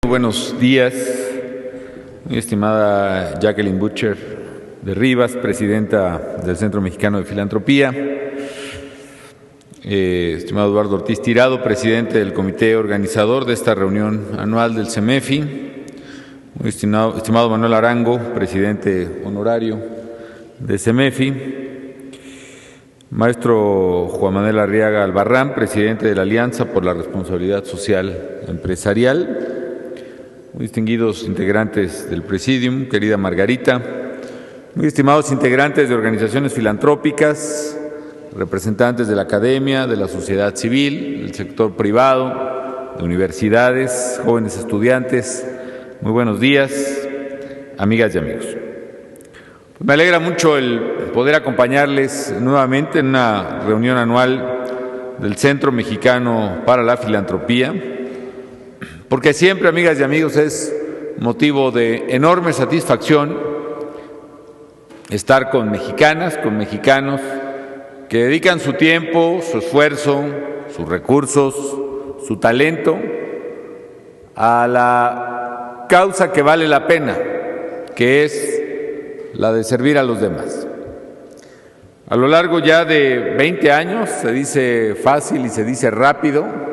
Buenos días, mi estimada Jacqueline Butcher de Rivas, presidenta del Centro Mexicano de Filantropía, estimado Eduardo Ortiz Tirado, presidente del comité organizador de esta reunión anual del CEMEFI, muy estimado Manuel Arango, presidente honorario de CEMEFI, maestro Juan Manuel Arriaga Albarrán, presidente de la Alianza por la Responsabilidad Social Empresarial, muy distinguidos integrantes del Presidium, querida Margarita, muy estimados integrantes de organizaciones filantrópicas, representantes de la academia, de la sociedad civil, del sector privado, de universidades, jóvenes estudiantes, muy buenos días, amigas y amigos. Me alegra mucho el poder acompañarles nuevamente en una reunión anual del Centro Mexicano para la Filantropía, porque siempre, amigas y amigos, es motivo de enorme satisfacción estar con mexicanas, con mexicanos que dedican su tiempo, su esfuerzo, sus recursos, su talento a la causa que vale la pena, que es la de servir a los demás. A lo largo ya de 20 años, se dice fácil y se dice rápido,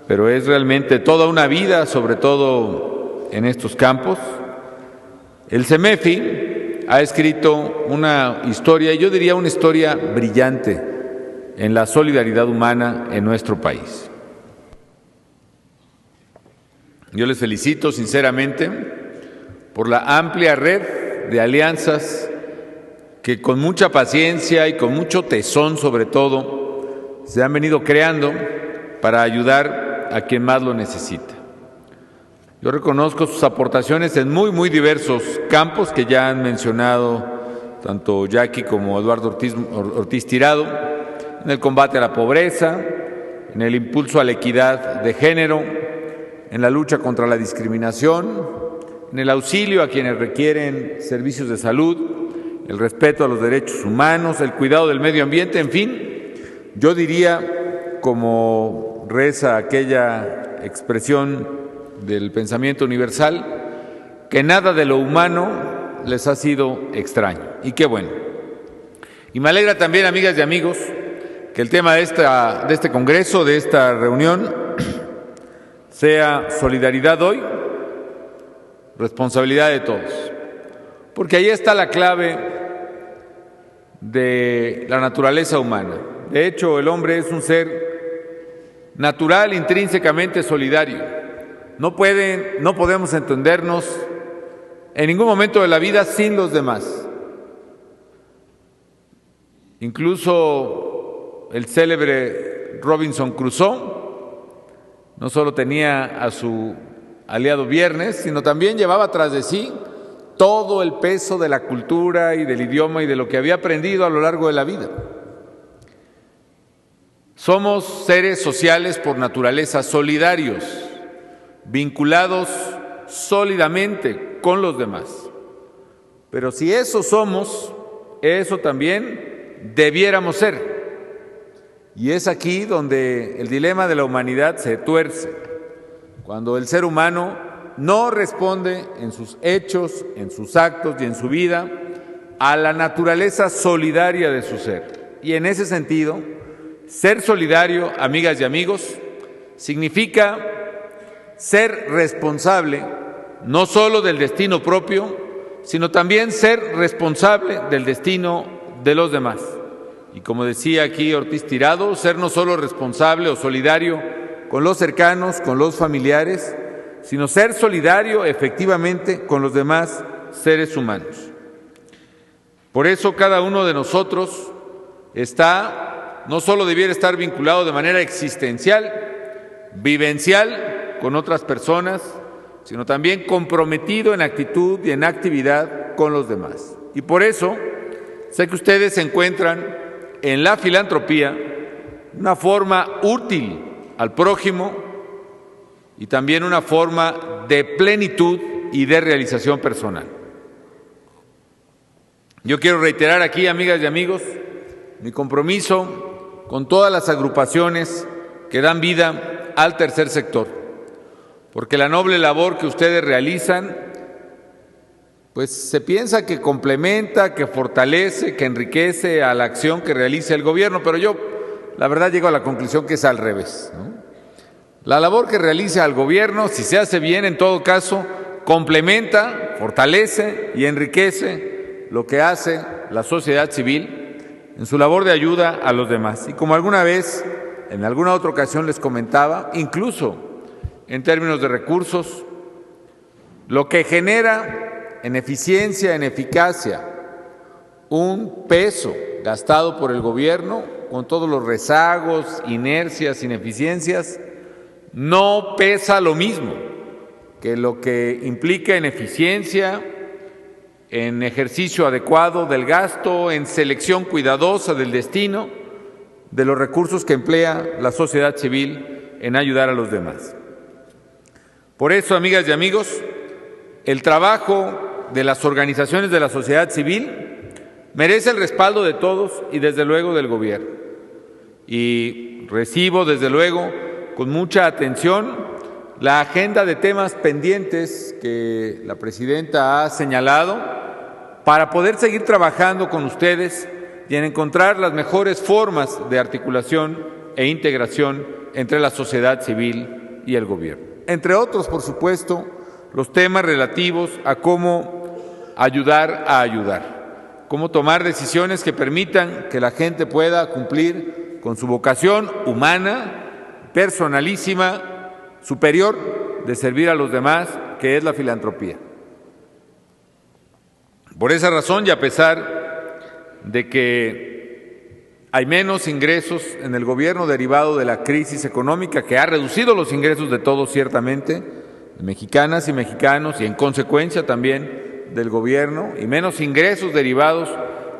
pero es realmente toda una vida, sobre todo en estos campos. El CEMEFI ha escrito una historia, yo diría una historia brillante en la solidaridad humana en nuestro país. Yo les felicito sinceramente por la amplia red de alianzas que con mucha paciencia y con mucho tesón, sobre todo, se han venido creando para ayudar a quien más lo necesita. Yo reconozco sus aportaciones en muy diversos campos que ya han mencionado tanto Jackie como Eduardo Ortiz Tirado, en el combate a la pobreza, en el impulso a la equidad de género, en la lucha contra la discriminación, en el auxilio a quienes requieren servicios de salud, el respeto a los derechos humanos, el cuidado del medio ambiente, en fin, yo diría, como reza aquella expresión del pensamiento universal, que nada de lo humano les ha sido extraño. Y qué bueno. Y me alegra también, amigas y amigos, que el tema de este congreso, de esta reunión, sea solidaridad hoy, responsabilidad de todos. Porque ahí está la clave de la naturaleza humana. De hecho, el hombre es un ser natural, intrínsecamente solidario. No podemos entendernos en ningún momento de la vida sin los demás. Incluso el célebre Robinson Crusoe no solo tenía a su aliado Viernes, sino también llevaba tras de sí todo el peso de la cultura y del idioma y de lo que había aprendido a lo largo de la vida. Somos seres sociales por naturaleza, solidarios, vinculados sólidamente con los demás. Pero si eso somos, eso también debiéramos ser. Y es aquí donde el dilema de la humanidad se tuerce, cuando el ser humano no responde en sus hechos, en sus actos y en su vida a la naturaleza solidaria de su ser. Y en ese sentido, ser solidario, amigas y amigos, significa ser responsable no solo del destino propio, sino también ser responsable del destino de los demás. Y como decía aquí Ortiz Tirado, ser no solo responsable o solidario con los cercanos, con los familiares, sino ser solidario efectivamente con los demás seres humanos. Por eso cada uno de nosotros no solo debiera estar vinculado de manera existencial, vivencial con otras personas, sino también comprometido en actitud y en actividad con los demás. Y por eso sé que ustedes encuentran en la filantropía una forma útil al prójimo y también una forma de plenitud y de realización personal. Yo quiero reiterar aquí, amigas y amigos, mi compromiso con todas las agrupaciones que dan vida al tercer sector, porque la noble labor que ustedes realizan, pues se piensa que complementa, que fortalece, que enriquece a la acción que realiza el gobierno, pero yo, la verdad, llego a la conclusión que es al revés, ¿no? La labor que realiza el gobierno, si se hace bien, en todo caso, complementa, fortalece y enriquece lo que hace la sociedad civil en su labor de ayuda a los demás. Y como alguna vez, en alguna otra ocasión les comentaba, incluso en términos de recursos, lo que genera en eficiencia, en eficacia, un peso gastado por el gobierno, con todos los rezagos, inercias, ineficiencias, no pesa lo mismo que lo que implica en eficiencia, en ejercicio adecuado del gasto, en selección cuidadosa del destino de los recursos que emplea la sociedad civil en ayudar a los demás. Por eso, amigas y amigos, el trabajo de las organizaciones de la sociedad civil merece el respaldo de todos y desde luego del gobierno. Y recibo desde luego con mucha atención la agenda de temas pendientes que la presidenta ha señalado para poder seguir trabajando con ustedes y en encontrar las mejores formas de articulación e integración entre la sociedad civil y el gobierno. Entre otros, por supuesto, los temas relativos a cómo ayudar a ayudar, cómo tomar decisiones que permitan que la gente pueda cumplir con su vocación humana, personalísima, superior de servir a los demás, que es la filantropía. Por esa razón, y a pesar de que hay menos ingresos en el gobierno derivado de la crisis económica, que ha reducido los ingresos de todos ciertamente, de mexicanas y mexicanos, y en consecuencia también del gobierno, y menos ingresos derivados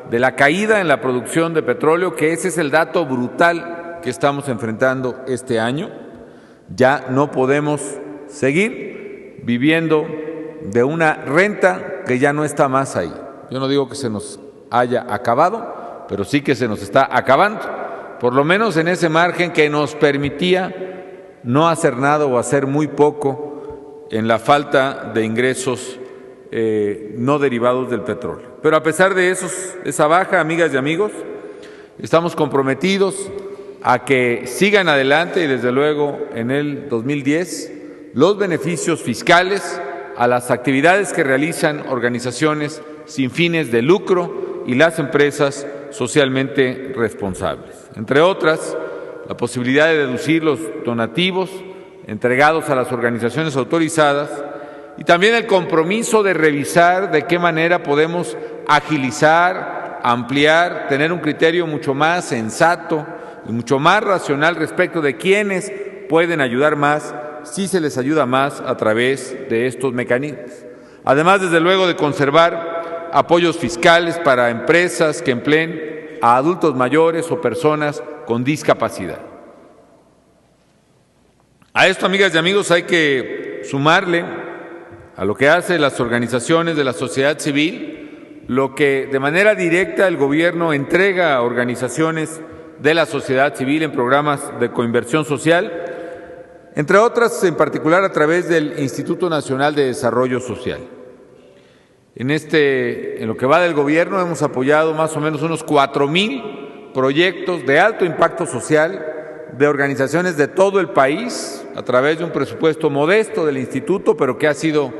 de la caída en la producción de petróleo, que ese es el dato brutal que estamos enfrentando este año. Ya no podemos seguir viviendo de una renta que ya no está más ahí. Yo no digo que se nos haya acabado, pero sí que se nos está acabando, por lo menos en ese margen que nos permitía no hacer nada o hacer muy poco en la falta de ingresos no derivados del petróleo. Pero a pesar de esa baja, amigas y amigos, estamos comprometidos a que sigan adelante y desde luego en el 2010 los beneficios fiscales a las actividades que realizan organizaciones sin fines de lucro y las empresas socialmente responsables. Entre otras, la posibilidad de deducir los donativos entregados a las organizaciones autorizadas y también el compromiso de revisar de qué manera podemos agilizar, ampliar, tener un criterio mucho más sensato y mucho más racional respecto de quiénes pueden ayudar más, si se les ayuda más a través de estos mecanismos. Además, desde luego, de conservar apoyos fiscales para empresas que empleen a adultos mayores o personas con discapacidad. A esto, amigas y amigos, hay que sumarle a lo que hacen las organizaciones de la sociedad civil, lo que de manera directa el gobierno entrega a organizaciones de la sociedad civil en programas de coinversión social, entre otras, en particular a través del Instituto Nacional de Desarrollo Social. En lo que va del gobierno hemos apoyado más o menos unos 4,000 proyectos de alto impacto social de organizaciones de todo el país a través de un presupuesto modesto del instituto, pero que ha sido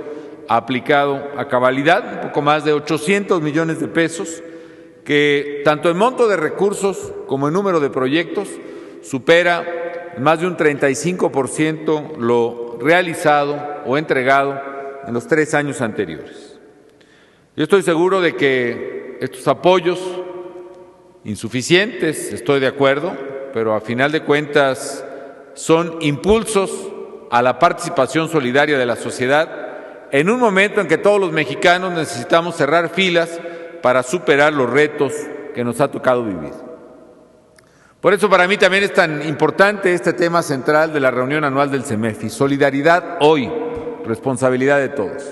aplicado a cabalidad, un poco más de 800 millones de pesos, que tanto en monto de recursos como en número de proyectos supera más de un 35% lo realizado o entregado en los 3 años anteriores. Yo estoy seguro de que estos apoyos, insuficientes, estoy de acuerdo, pero a final de cuentas son impulsos a la participación solidaria de la sociedad en un momento en que todos los mexicanos necesitamos cerrar filas para superar los retos que nos ha tocado vivir. Por eso para mí también es tan importante este tema central de la reunión anual del CEMEFI, solidaridad hoy, responsabilidad de todos.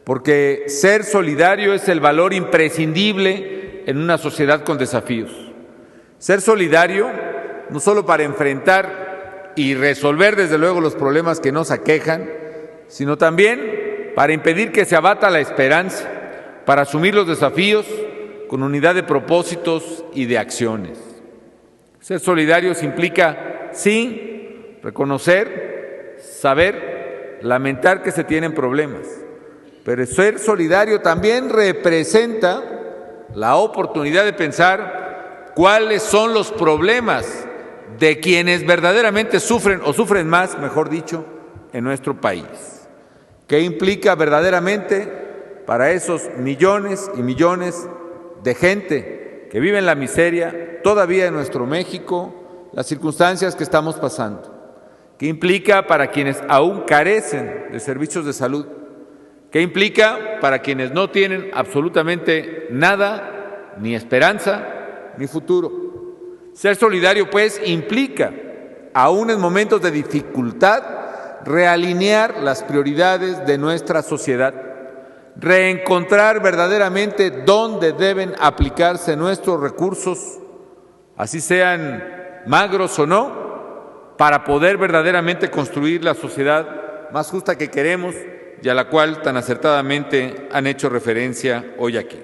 Porque ser solidario es el valor imprescindible en una sociedad con desafíos. Ser solidario no solo para enfrentar y resolver desde luego los problemas que nos aquejan, sino también para impedir que se abata la esperanza, para asumir los desafíos con unidad de propósitos y de acciones. Ser solidarios implica, sí, reconocer, saber, lamentar que se tienen problemas, pero ser solidario también representa la oportunidad de pensar cuáles son los problemas de quienes verdaderamente sufren, o sufren más, mejor dicho, en nuestro país. ¿Qué implica verdaderamente para esos millones y millones de gente que vive en la miseria todavía en nuestro México, las circunstancias que estamos pasando? ¿Qué implica para quienes aún carecen de servicios de salud? ¿Qué implica para quienes no tienen absolutamente nada, ni esperanza, ni futuro? Ser solidario, pues, implica, aún en momentos de dificultad, realinear las prioridades de nuestra sociedad, reencontrar verdaderamente dónde deben aplicarse nuestros recursos, así sean magros o no, para poder verdaderamente construir la sociedad más justa que queremos y a la cual tan acertadamente han hecho referencia hoy aquí.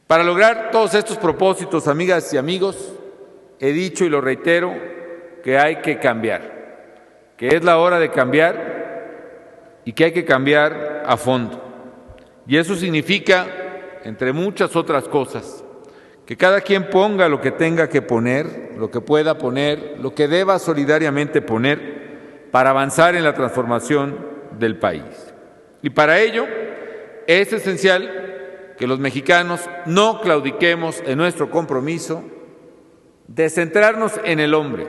Para lograr todos estos propósitos, amigas y amigos, he dicho y lo reitero, que hay que cambiar, que es la hora de cambiar y que hay que cambiar a fondo. Y eso significa, entre muchas otras cosas, que cada quien ponga lo que tenga que poner, lo que pueda poner, lo que deba solidariamente poner para avanzar en la transformación del país. Y para ello es esencial que los mexicanos no claudiquemos en nuestro compromiso de centrarnos en el hombre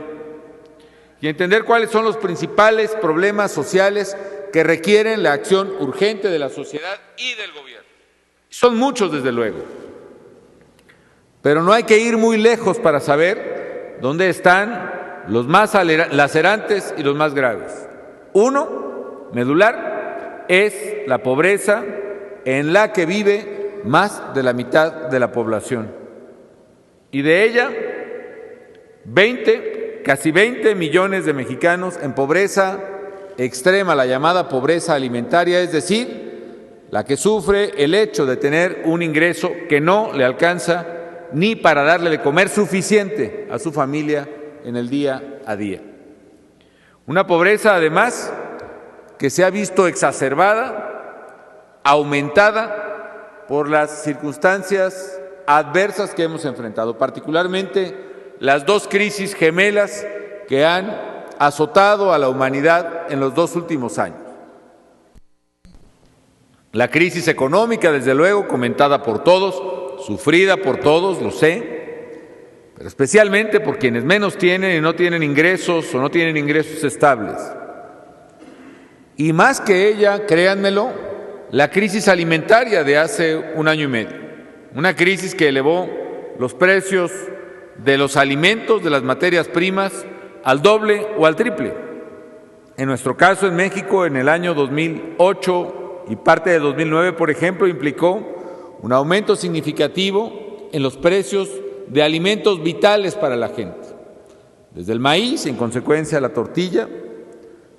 y entender cuáles son los principales problemas sociales que requieren la acción urgente de la sociedad y del gobierno. Son muchos, desde luego, pero no hay que ir muy lejos para saber dónde están los más lacerantes y los más graves. Uno, medular, es la pobreza en la que vive más de la mitad de la población. Y de ella, casi 20 millones de mexicanos en pobreza extrema, la llamada pobreza alimentaria, es decir, la que sufre el hecho de tener un ingreso que no le alcanza ni para darle de comer suficiente a su familia en el día a día. Una pobreza, además, que se ha visto exacerbada, aumentada por las circunstancias adversas que hemos enfrentado, particularmente las dos crisis gemelas que han azotado a la humanidad en los 2 últimos años. La crisis económica, desde luego, comentada por todos, sufrida por todos, lo sé, pero especialmente por quienes menos tienen y no tienen ingresos o no tienen ingresos estables. Y más que ella, créanmelo, la crisis alimentaria de hace 1 año y medio, una crisis que elevó los precios de los alimentos, de las materias primas, al doble o al triple. En nuestro caso, en México, en el año 2008 y parte de 2009, por ejemplo, implicó un aumento significativo en los precios de alimentos vitales para la gente, desde el maíz, en consecuencia la tortilla,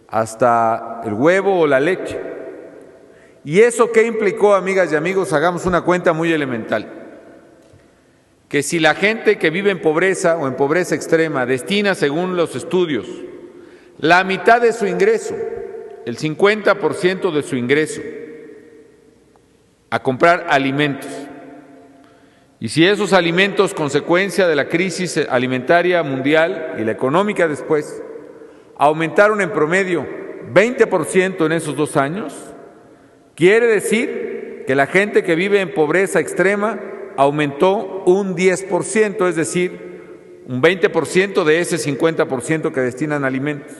hasta el huevo o la leche. ¿Y eso qué implicó, amigas y amigos? Hagamos una cuenta muy elemental. Que si la gente que vive en pobreza o en pobreza extrema destina, según los estudios, la mitad de su ingreso, el 50% de su ingreso, a comprar alimentos, y si esos alimentos, consecuencia de la crisis alimentaria mundial y la económica después, aumentaron en promedio 20% en esos 2 años, quiere decir que la gente que vive en pobreza extrema aumentó un 10%, es decir, un 20% de ese 50% que destinan a alimentos.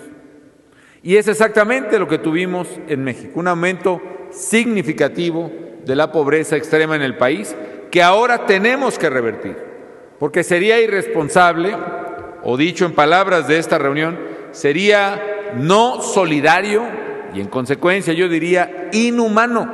Y es exactamente lo que tuvimos en México, un aumento significativo de la pobreza extrema en el país, que ahora tenemos que revertir, porque sería irresponsable, o dicho en palabras de esta reunión, sería no solidario y en consecuencia yo diría inhumano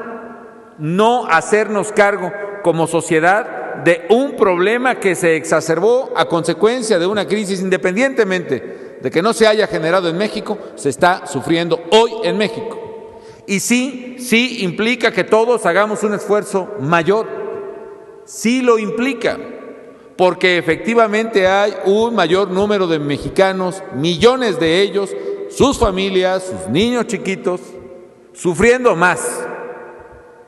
no hacernos cargo como sociedad de un problema que se exacerbó a consecuencia de una crisis, independientemente de que no se haya generado en México, se está sufriendo hoy en México. Y sí implica que todos hagamos un esfuerzo mayor, sí lo implica, porque efectivamente hay un mayor número de mexicanos, millones de ellos, sus familias, sus niños chiquitos, sufriendo más.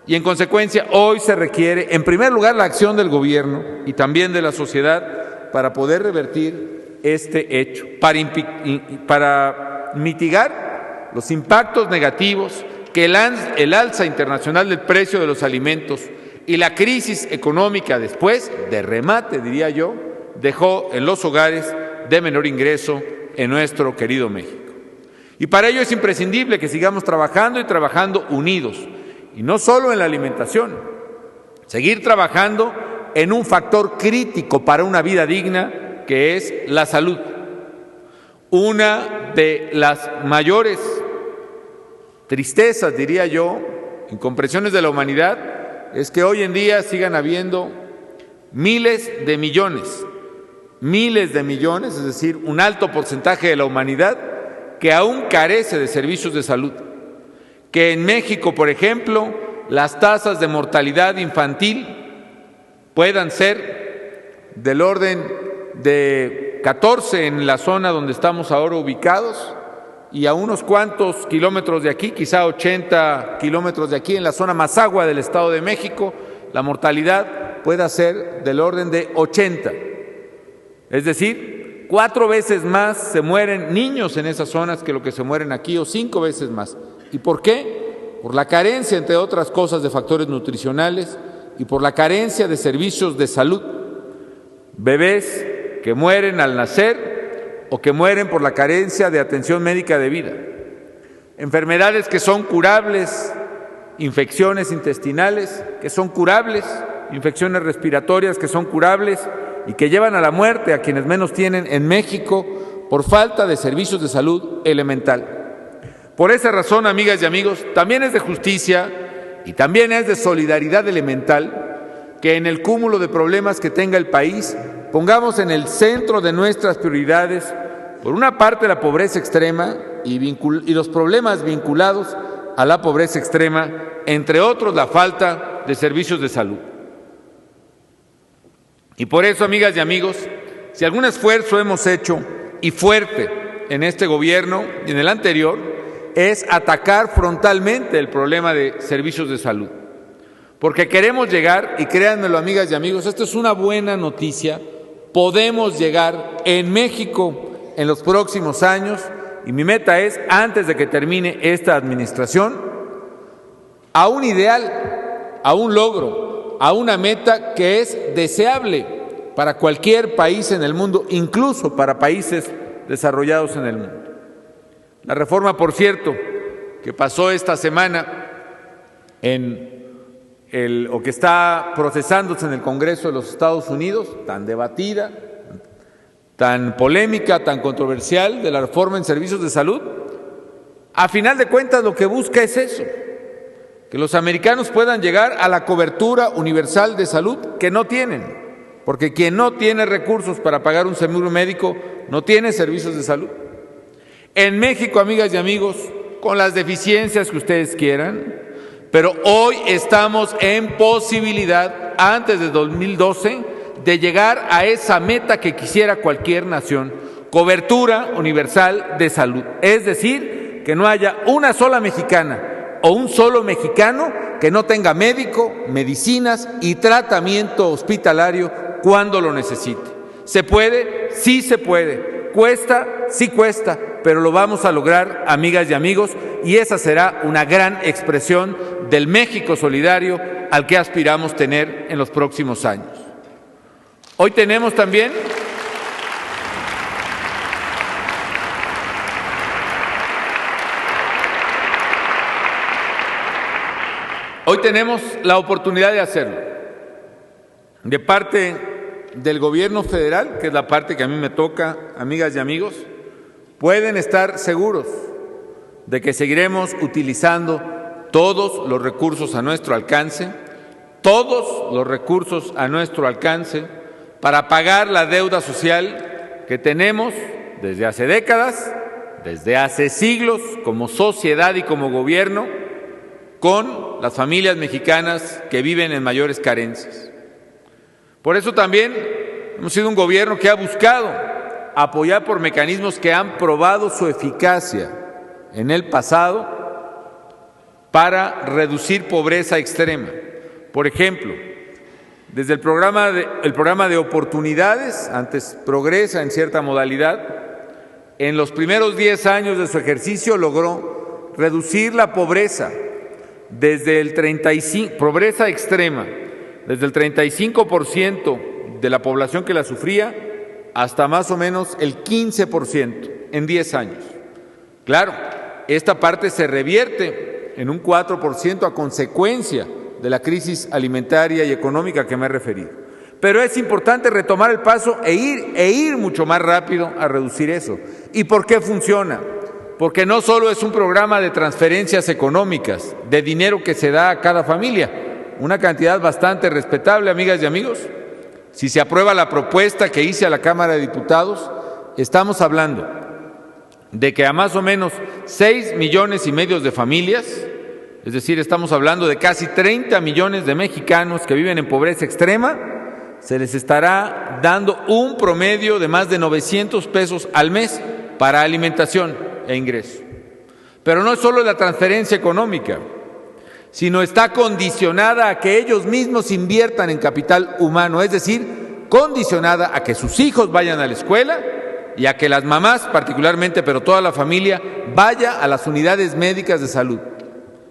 Y en consecuencia hoy se requiere, en primer lugar, la acción del gobierno y también de la sociedad para poder revertir este hecho, para mitigar los impactos negativos que el alza internacional del precio de los alimentos y la crisis económica después, de remate diría yo, dejó en los hogares de menor ingreso en nuestro querido México. Y para ello es imprescindible que sigamos trabajando y trabajando unidos, y no solo en la alimentación, seguir trabajando en un factor crítico para una vida digna, que es la salud. Una de las mayores tristezas, diría yo, incomprensiones de la humanidad, es que hoy en día sigan habiendo miles de millones, es decir, un alto porcentaje de la humanidad que aún carece de servicios de salud. Que en México, por ejemplo, las tasas de mortalidad infantil puedan ser del orden de 14 en la zona donde estamos ahora ubicados, y a unos cuantos kilómetros de aquí, quizá 80 kilómetros de aquí, en la zona Mazahua del Estado de México, la mortalidad pueda ser del orden de 80. Es decir, 4 veces más se mueren niños en esas zonas que lo que se mueren aquí, o 5 veces más. ¿Y por qué? Por la carencia, entre otras cosas, de factores nutricionales y por la carencia de servicios de salud. Bebés que mueren al nacer o que mueren por la carencia de atención médica debida. Enfermedades que son curables, infecciones intestinales que son curables, infecciones respiratorias que son curables y que llevan a la muerte a quienes menos tienen en México por falta de servicios de salud elemental. Por esa razón, amigas y amigos, también es de justicia y también es de solidaridad elemental que en el cúmulo de problemas que tenga el país pongamos en el centro de nuestras prioridades, por una parte, la pobreza extrema y los problemas vinculados a la pobreza extrema, entre otros, la falta de servicios de salud. Y por eso, amigas y amigos, si algún esfuerzo hemos hecho, y fuerte, en este gobierno y en el anterior, es atacar frontalmente el problema de servicios de salud. Porque queremos llegar, y créanmelo, amigas y amigos, esto es una buena noticia, podemos llegar en México en los próximos años, y mi meta es, antes de que termine esta administración, a un ideal, a un logro, a una meta que es deseable para cualquier país en el mundo, incluso para países desarrollados en el mundo. La reforma, por cierto, que pasó esta semana o que está procesándose en el Congreso de los Estados Unidos, tan debatida, tan polémica, tan controversial, de la reforma en servicios de salud, a final de cuentas lo que busca es eso, que los americanos puedan llegar a la cobertura universal de salud que no tienen, porque quien no tiene recursos para pagar un seguro médico no tiene servicios de salud. En México, amigas y amigos, con las deficiencias que ustedes quieran, pero hoy estamos en posibilidad, antes de 2012, de llegar a esa meta que quisiera cualquier nación, cobertura universal de salud. Es decir, que no haya una sola mexicana o un solo mexicano que no tenga médico, medicinas y tratamiento hospitalario cuando lo necesite. ¿Se puede? Sí se puede. ¿Cuesta? Sí cuesta, pero lo vamos a lograr, amigas y amigos, y esa será una gran expresión del México solidario al que aspiramos tener en los próximos años. Hoy tenemos también la oportunidad de hacerlo. De parte del gobierno federal, que es la parte que a mí me toca, amigas y amigos, pueden estar seguros de que seguiremos utilizando todos los recursos a nuestro alcance, para pagar la deuda social que tenemos desde hace décadas, desde hace siglos, como sociedad y como gobierno, con las familias mexicanas que viven en mayores carencias. Por eso también hemos sido un gobierno que ha buscado apoyar por mecanismos que han probado su eficacia en el pasado para reducir pobreza extrema. Por ejemplo, desde el programa de oportunidades, antes Progresa en cierta modalidad, en los primeros 10 años de su ejercicio logró reducir la pobreza desde el 35%, pobreza extrema, desde el 35% de la población que la sufría hasta más o menos el 15% en 10 años. Claro, esta parte se revierte en un 4% a consecuencia de la crisis alimentaria y económica que me he referido. Pero es importante retomar el paso e ir mucho más rápido a reducir eso. ¿Y por qué funciona? Porque no solo es un programa de transferencias económicas, de dinero que se da a cada familia, una cantidad bastante respetable, amigas y amigos. Si se aprueba la propuesta que hice a la Cámara de Diputados, estamos hablando de que a más o menos 6,5 millones de familias, es decir, estamos hablando de casi 30 millones de mexicanos que viven en pobreza extrema, se les estará dando un promedio de más de 900 pesos al mes para alimentación e ingreso. Pero no es solo la transferencia económica, sino está condicionada a que ellos mismos inviertan en capital humano, es decir, condicionada a que sus hijos vayan a la escuela y a que las mamás particularmente, pero toda la familia, vaya a las unidades médicas de salud.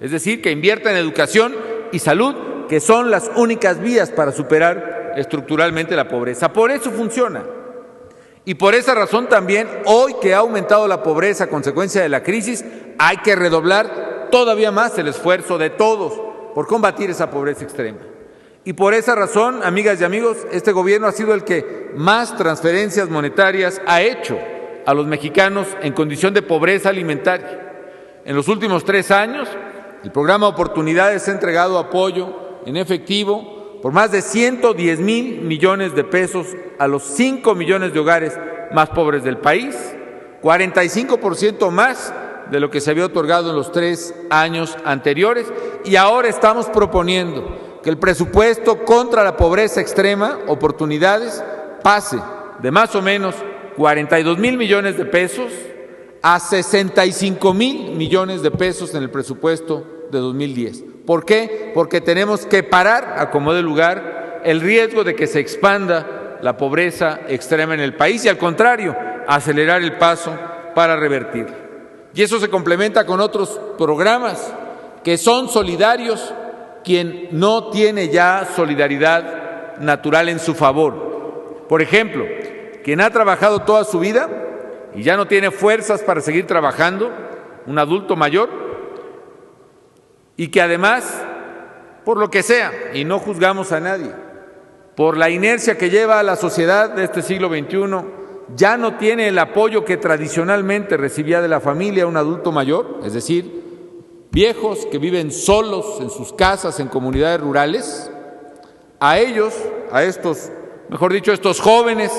Es decir, que invierta en educación y salud, que son las únicas vías para superar estructuralmente la pobreza. Por eso funciona. Y por esa razón también, hoy que ha aumentado la pobreza a consecuencia de la crisis, hay que redoblar todavía más el esfuerzo de todos por combatir esa pobreza extrema. Y por esa razón, amigas y amigos, este gobierno ha sido el que más transferencias monetarias ha hecho a los mexicanos en condición de pobreza alimentaria. En los últimos 3 años, el programa Oportunidades ha entregado apoyo en efectivo por más de 110,000 millones de pesos a los 5 millones de hogares más pobres del país, 45% más de lo que se había otorgado en los 3 años anteriores, y ahora estamos proponiendo que el presupuesto contra la pobreza extrema, Oportunidades, pase de más o menos 42,000 millones de pesos a 65,000 millones de pesos en el presupuesto de 2010. ¿Por qué? Porque tenemos que parar, a como dé lugar, el riesgo de que se expanda la pobreza extrema en el país y, al contrario, acelerar el paso para revertirla. Y eso se complementa con otros programas que son solidarios. Quien no tiene ya solidaridad natural en su favor. Por ejemplo, quien ha trabajado toda su vida y ya no tiene fuerzas para seguir trabajando, un adulto mayor, y que además, por lo que sea, y no juzgamos a nadie, por la inercia que lleva a la sociedad de este siglo XXI, ya no tiene el apoyo que tradicionalmente recibía de la familia un adulto mayor, es decir, viejos que viven solos en sus casas, en comunidades rurales. A ellos, estos jóvenes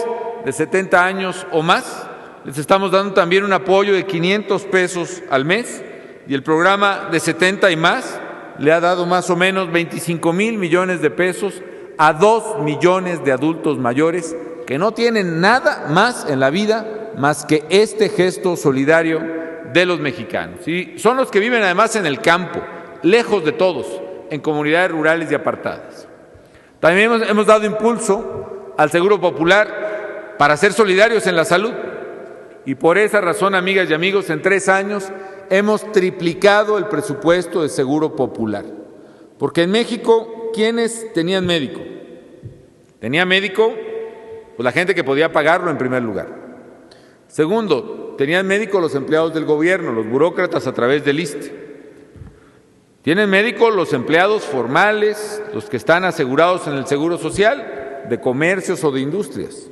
de 70 años o más, les estamos dando también un apoyo de 500 pesos al mes, y el programa de 70 y más le ha dado más o menos 25,000 millones de pesos a 2 millones de adultos mayores que no tienen nada más en la vida más que este gesto solidario de los mexicanos. Y son los que viven además en el campo, lejos de todos, en comunidades rurales y apartadas. También hemos dado impulso al Seguro Popular para ser solidarios en la salud. Y por esa razón, amigas y amigos, en 3 años hemos triplicado el presupuesto de Seguro Popular. Porque en México, ¿quiénes tenían médico? Tenía médico, pues la gente que podía pagarlo en primer lugar. Segundo, tenían médico los empleados del gobierno, los burócratas a través del ISSSTE. Tienen médico los empleados formales, los que están asegurados en el Seguro Social, de comercios o de industrias.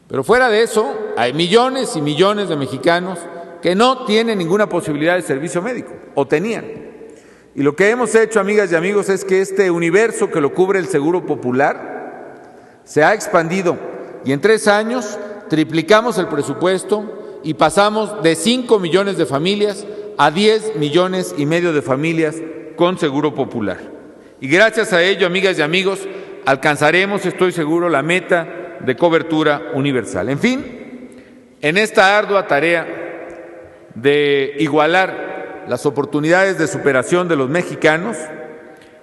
Pero fuera de eso, hay millones y millones de mexicanos que no tienen ninguna posibilidad de servicio médico, o tenían. Y lo que hemos hecho, amigas y amigos, es que este universo que lo cubre el Seguro Popular se ha expandido, y en 3 años triplicamos el presupuesto y pasamos de 5 millones de familias a 10 millones y medio de familias con seguro popular. Y gracias a ello, amigas y amigos, alcanzaremos, estoy seguro, la meta de cobertura universal. En fin, en esta ardua tarea de igualar las oportunidades de superación de los mexicanos,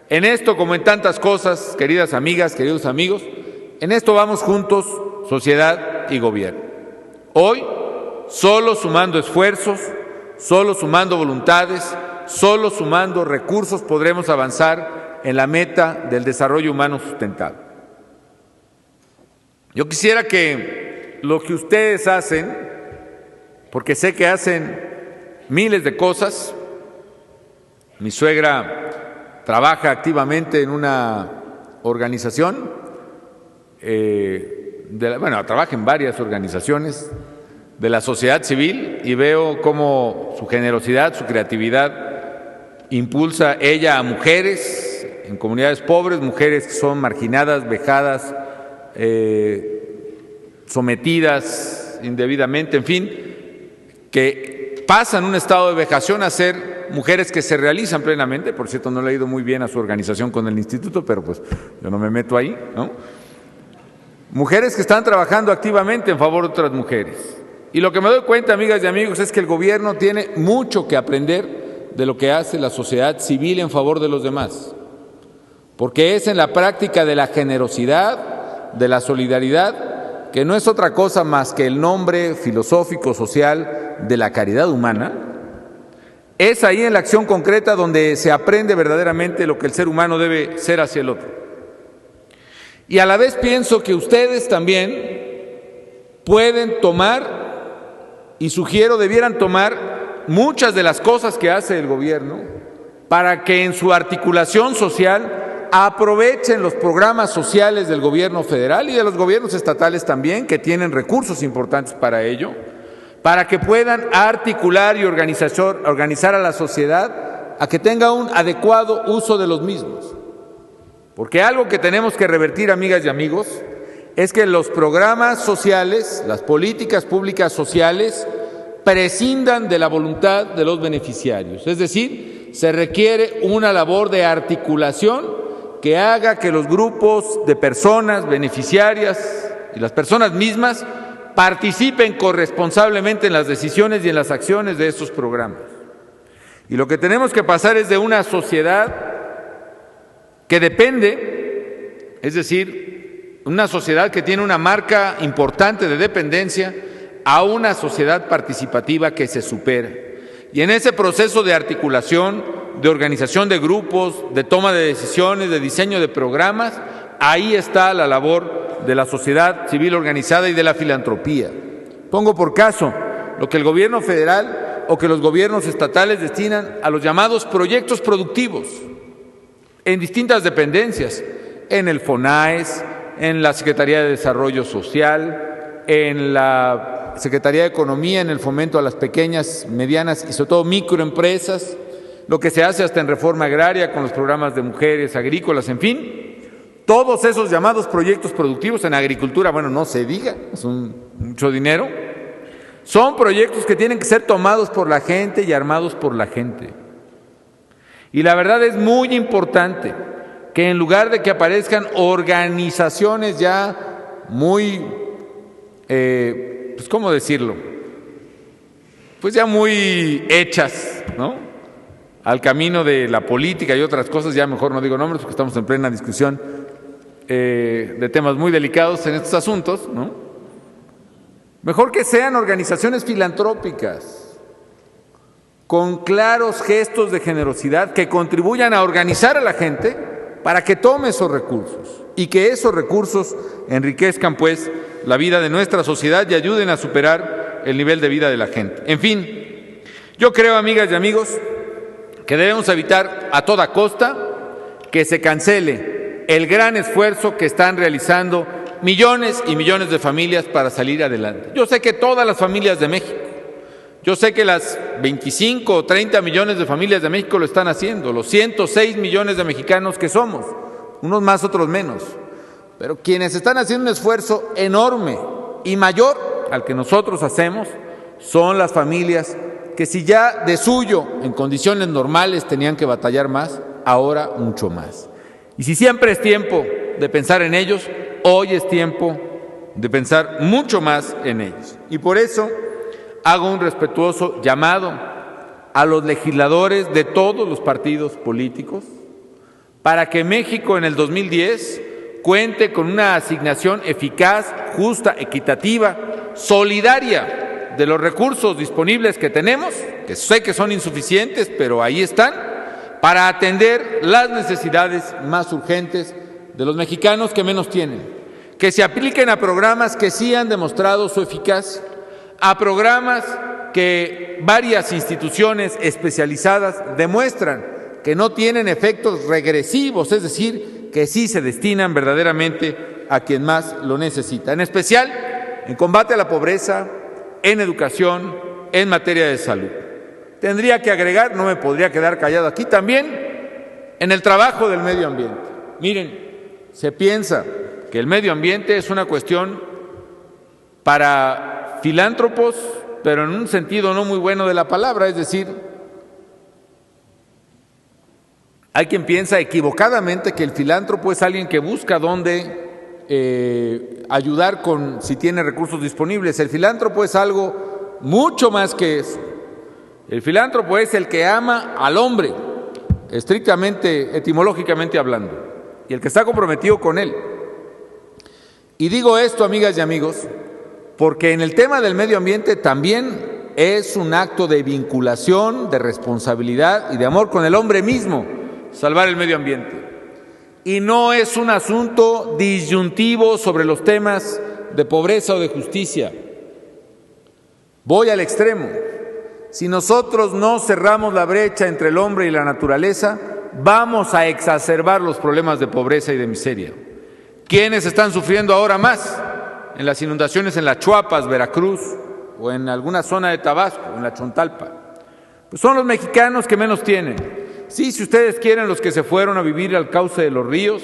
en esto, como en tantas cosas, queridas amigas, queridos amigos, en esto vamos juntos, sociedad y gobierno. Hoy, solo sumando esfuerzos, solo sumando voluntades, solo sumando recursos podremos avanzar en la meta del desarrollo humano sustentable. Yo quisiera que lo que ustedes hacen, porque sé que hacen miles de cosas, mi suegra trabaja activamente en una organización, trabaja en varias organizaciones de la sociedad civil y veo cómo su generosidad, su creatividad impulsa ella a mujeres en comunidades pobres, mujeres que son marginadas, vejadas, sometidas indebidamente, en fin, que pasan un estado de vejación a ser mujeres que se realizan plenamente. Por cierto, no le ha ido muy bien a su organización con el instituto, pero pues yo no me meto ahí, ¿no? Mujeres que están trabajando activamente en favor de otras mujeres. Y lo que me doy cuenta, amigas y amigos, es que el gobierno tiene mucho que aprender de lo que hace la sociedad civil en favor de los demás, porque es en la práctica de la generosidad, de la solidaridad, que no es otra cosa más que el nombre filosófico social de la caridad humana. Es ahí en la acción concreta donde se aprende verdaderamente lo que el ser humano debe ser hacia el otro. Y a la vez pienso que ustedes también pueden tomar, y sugiero debieran tomar, muchas de las cosas que hace el gobierno para que en su articulación social aprovechen los programas sociales del gobierno federal y de los gobiernos estatales también, que tienen recursos importantes para ello, para que puedan articular y organizar a la sociedad a que tenga un adecuado uso de los mismos. Porque algo que tenemos que revertir, amigas y amigos, es que los programas sociales, las políticas públicas sociales, prescindan de la voluntad de los beneficiarios. Es decir, se requiere una labor de articulación que haga que los grupos de personas beneficiarias y las personas mismas participen corresponsablemente en las decisiones y en las acciones de estos programas. Y lo que tenemos que pasar es de una sociedad que depende, es decir, una sociedad que tiene una marca importante de dependencia, a una sociedad participativa que se supera. Y en ese proceso de articulación, de organización de grupos, de toma de decisiones, de diseño de programas, ahí está la labor de la sociedad civil organizada y de la filantropía. Pongo por caso lo que el gobierno federal o que los gobiernos estatales destinan a los llamados proyectos productivos en distintas dependencias, en el FONAES, en la Secretaría de Desarrollo Social, en la Secretaría de Economía, en el fomento a las pequeñas, medianas y sobre todo microempresas, lo que se hace hasta en reforma agraria con los programas de mujeres agrícolas, en fin. Todos esos llamados proyectos productivos en agricultura, bueno, no se diga, es mucho dinero. Son proyectos que tienen que ser tomados por la gente y armados por la gente. Y la verdad es muy importante que en lugar de que aparezcan organizaciones ya muy, ¿cómo decirlo? Pues ya muy hechas, ¿no?, al camino de la política y otras cosas, ya mejor no digo nombres porque estamos en plena discusión de temas muy delicados en estos asuntos, ¿no? Mejor que sean organizaciones filantrópicas, con claros gestos de generosidad que contribuyan a organizar a la gente para que tome esos recursos y que esos recursos enriquezcan pues la vida de nuestra sociedad y ayuden a superar el nivel de vida de la gente. En fin, yo creo, amigas y amigos, que debemos evitar a toda costa que se cancele el gran esfuerzo que están realizando millones y millones de familias para salir adelante. Yo sé que todas las familias de México, yo sé que las 25 o 30 millones de familias de México lo están haciendo, los 106 millones de mexicanos que somos, unos más, otros menos, pero quienes están haciendo un esfuerzo enorme y mayor al que nosotros hacemos son las familias que, si ya de suyo en condiciones normales tenían que batallar más, ahora mucho más. Y si siempre es tiempo de pensar en ellos, hoy es tiempo de pensar mucho más en ellos. Y por eso hago un respetuoso llamado a los legisladores de todos los partidos políticos para que México en el 2010 cuente con una asignación eficaz, justa, equitativa, solidaria de los recursos disponibles que tenemos, que sé que son insuficientes, pero ahí están, para atender las necesidades más urgentes de los mexicanos que menos tienen, que se apliquen a programas que sí han demostrado su eficacia, a programas que varias instituciones especializadas demuestran que no tienen efectos regresivos, es decir, que sí se destinan verdaderamente a quien más lo necesita, en especial en combate a la pobreza, en educación, en materia de salud. Tendría que agregar, no me podría quedar callado aquí, también en el trabajo del medio ambiente. Miren, se piensa que el medio ambiente es una cuestión para filántropos, pero en un sentido no muy bueno de la palabra, es decir, hay quien piensa equivocadamente que el filántropo es alguien que busca dónde ayudar con si tiene recursos disponibles. El filántropo es algo mucho más que eso. El filántropo es el que ama al hombre, estrictamente, etimológicamente hablando, y el que está comprometido con él. Y digo esto, amigas y amigos, porque en el tema del medio ambiente también es un acto de vinculación, de responsabilidad y de amor con el hombre mismo, salvar el medio ambiente. Y no es un asunto disyuntivo sobre los temas de pobreza o de justicia. Voy al extremo. Si nosotros no cerramos la brecha entre el hombre y la naturaleza, vamos a exacerbar los problemas de pobreza y de miseria. ¿Quiénes están sufriendo ahora más? En las inundaciones en las Chuapas, Veracruz, o en alguna zona de Tabasco, en la Chontalpa. Pues son los mexicanos que menos tienen. Sí, si ustedes quieren, los que se fueron a vivir al cauce de los ríos,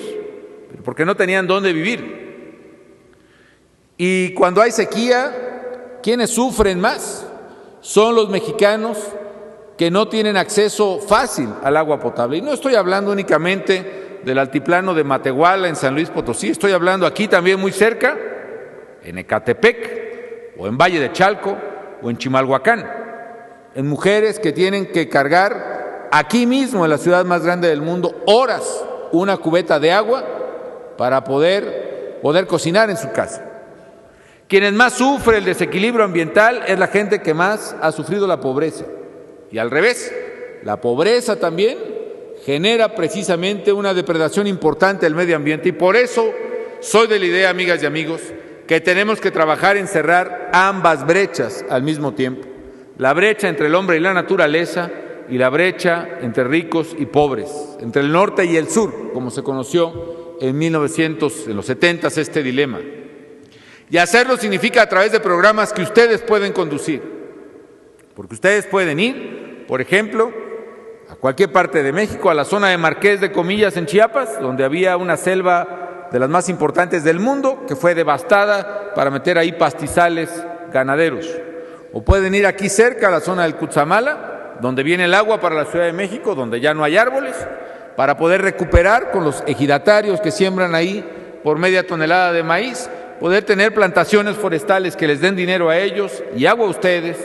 pero porque no tenían dónde vivir. Y cuando hay sequía, ¿quiénes sufren más? Son los mexicanos que no tienen acceso fácil al agua potable. Y no estoy hablando únicamente del altiplano de Matehuala, en San Luis Potosí, estoy hablando aquí también muy cerca, en Ecatepec, o en Valle de Chalco, o en Chimalhuacán, en mujeres que tienen que cargar aquí mismo, en la ciudad más grande del mundo, horas una cubeta de agua para poder cocinar en su casa. Quienes más sufre el desequilibrio ambiental es la gente que más ha sufrido la pobreza. Y al revés, la pobreza también genera precisamente una depredación importante del medio ambiente. Y por eso soy de la idea, amigas y amigos, que tenemos que trabajar en cerrar ambas brechas al mismo tiempo. La brecha entre el hombre y la naturaleza, y la brecha entre ricos y pobres, entre el norte y el sur, como se conoció en los 70s este dilema. Y hacerlo significa a través de programas que ustedes pueden conducir, porque ustedes pueden ir, por ejemplo, a cualquier parte de México, a la zona de Marqués de Comillas en Chiapas, donde había una selva de las más importantes del mundo, que fue devastada para meter ahí pastizales ganaderos. O pueden ir aquí cerca a la zona del Cutzamala, donde viene el agua para la Ciudad de México, donde ya no hay árboles, para poder recuperar con los ejidatarios que siembran ahí por media tonelada de maíz, poder tener plantaciones forestales que les den dinero a ellos y agua a ustedes,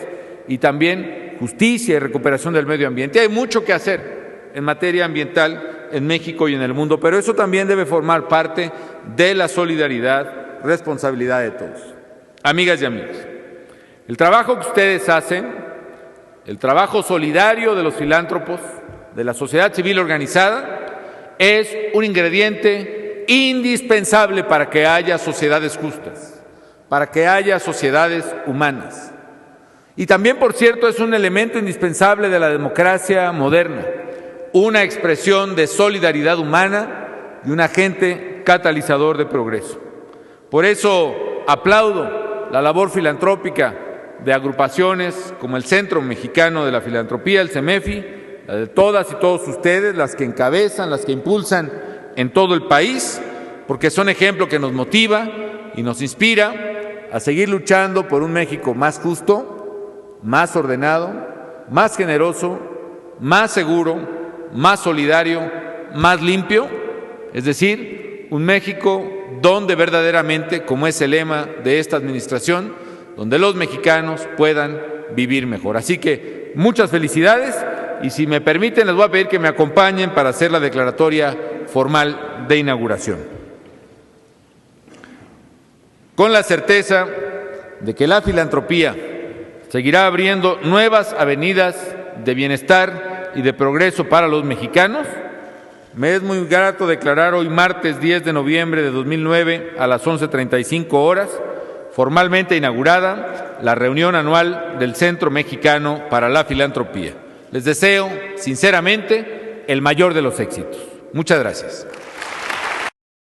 y también justicia y recuperación del medio ambiente. Hay mucho que hacer en materia ambiental en México y en el mundo, pero eso también debe formar parte de la solidaridad, responsabilidad de todos. Amigas y amigos, el trabajo que ustedes hacen, el trabajo solidario de los filántropos, de la sociedad civil organizada, es un ingrediente indispensable para que haya sociedades justas, para que haya sociedades humanas. Y también, por cierto, es un elemento indispensable de la democracia moderna, una expresión de solidaridad humana y un agente catalizador de progreso. Por eso aplaudo la labor filantrópica de agrupaciones como el Centro Mexicano de la Filantropía, el CEMEFI, la de todas y todos ustedes, las que encabezan, las que impulsan en todo el país, porque son ejemplo que nos motiva y nos inspira a seguir luchando por un México más justo, más ordenado, más generoso, más seguro, más solidario, más limpio, es decir, un México donde verdaderamente, como es el lema de esta administración, donde los mexicanos puedan vivir mejor. Así que muchas felicidades y si me permiten les voy a pedir que me acompañen para hacer la declaratoria formal de inauguración. Con la certeza de que la filantropía seguirá abriendo nuevas avenidas de bienestar y de progreso para los mexicanos, me es muy grato declarar hoy martes 10 de noviembre de 2009 a las 11:35 horas formalmente inaugurada la reunión anual del Centro Mexicano para la Filantropía. Les deseo, sinceramente, el mayor de los éxitos. Muchas gracias.